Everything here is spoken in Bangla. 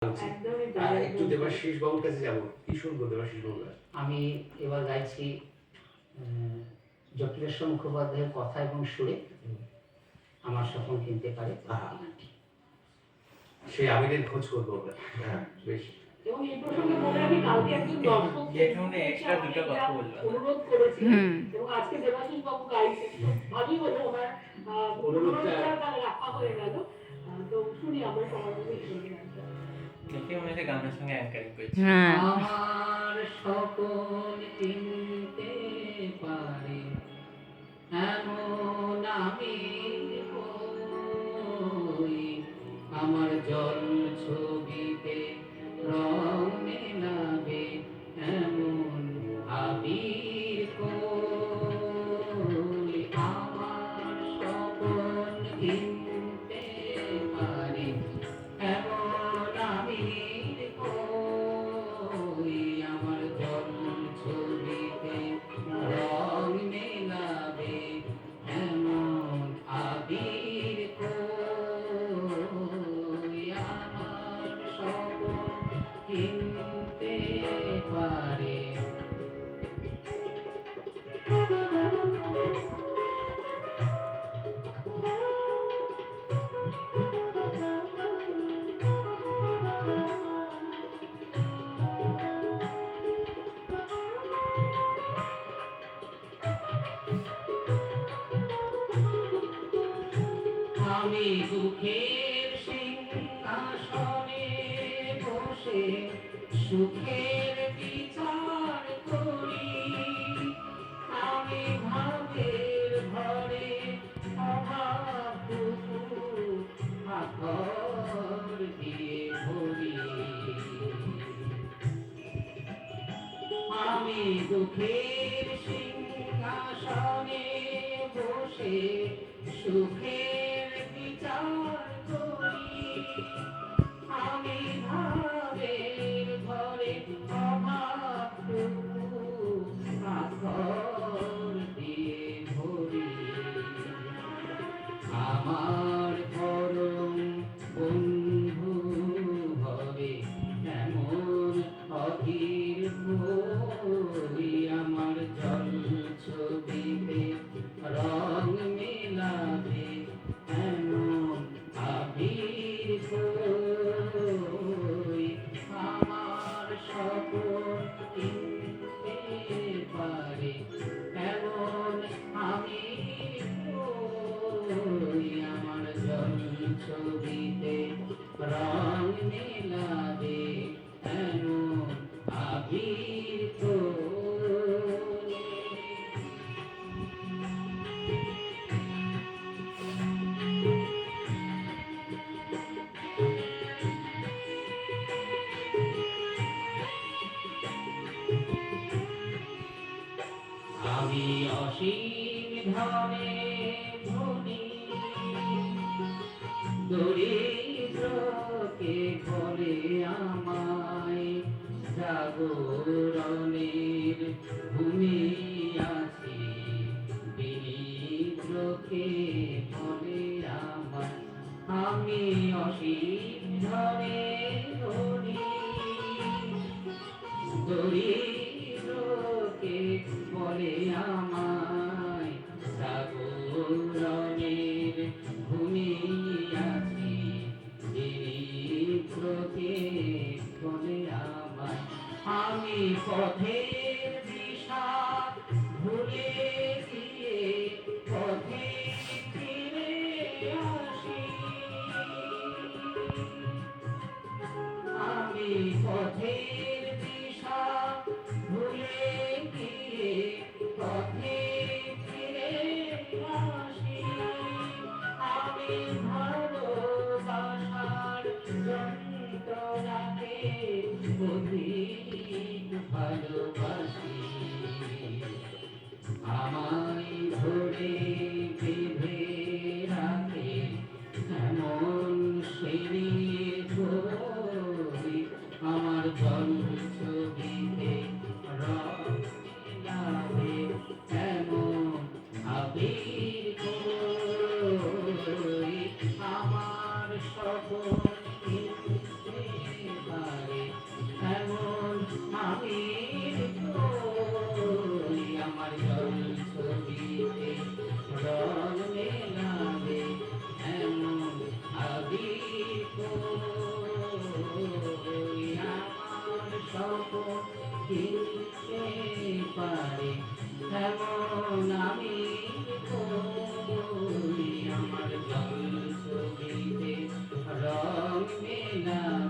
একটু দেবাশিস বাবুর কাছে যাব, কি শুনবো দেবাশিস বাবুর? আমি এবার গাইছি জটিলেশ্বর মুখোপাধ্যায়ের কথা এবং সুরে আমার স্বপ্ন কিনতে পারে সেই আমিরের খোঁজ করবো আমরা। হ্যাঁ বেশ। এবং এই প্রসঙ্গে বলে আমি কালকে একজন দর্শক এক্সট্রা দুটো কথা বললাম, অনুরোধ করেছি এবং আজকে দেবাশিস বাবু গাইছেন, ভালোই হলো ওনার অনুরোধটা রাখা হয়ে গেল। তো শুনি আমরা সবাই মিলে শুনি। দেখে মনে হচ্ছে গানের সঙ্গে অ্যাঙ্কারিং করছি। আমার সকল কিনতে পারে এমন আমি হই, আমার জল ছবিতে রং মেলাবে এমন আবির কই। আমার সকল কিনতে পারে এমন আবির কই, আমার জল ছবিতে রং মেলাবে এমন আবির কই। আমার সকল কিনতে পারে আমি দুঃখের সিংহাসনে বসে সুখের বিচার করি, আমি ভাবের ঘরে অভাবটুকু আতর দিয়ে ভরি। আমি দুঃখের সিংহাসনে বসে সুখের বিচার করি, আমি ভাবের ঘরে অভাবটুকু আতর দিয়ে ভরি। আমার পরম বন্ধু হবে এমন অধীর কই, আমার জল ছবিতে রং মেলাবে এমন আবির কই। আমার সকল কিনতে পারে এমন আবির কই, আমার জল ছবিতে রং মেলাবে এমন আবির কই। আমি অসীম ধনে ধনী, দরিদ্রকে বলে আমায় জাগরণের ভূমি আছি, দরিদ্রকে বলে আমায়। আমি অসীম ধনে ধনী, দরিদ্রকে বলে আমায় জাগরণের ভূমি আছি, দরিদ্রকে বলে আমায়। আমি পথের দিশা ভুলে গিয়ে পথে ফিরে আসি, আমি পথের দিশা ভুলে গিয়ে পথে ফিরে আসি, আমি ভালোবাসার যন্ত্রণাকে অধিক ভালোবাসি। আমায় ধরে বেঁধে রাখে এমন সিঁড়ি ধরি, আমার জল ছবিতে রং মেলাবে এমন আবির কই। আমার সকল কিনতে পারে এমন আমি করি আমার জল ছবিতে রং মেলা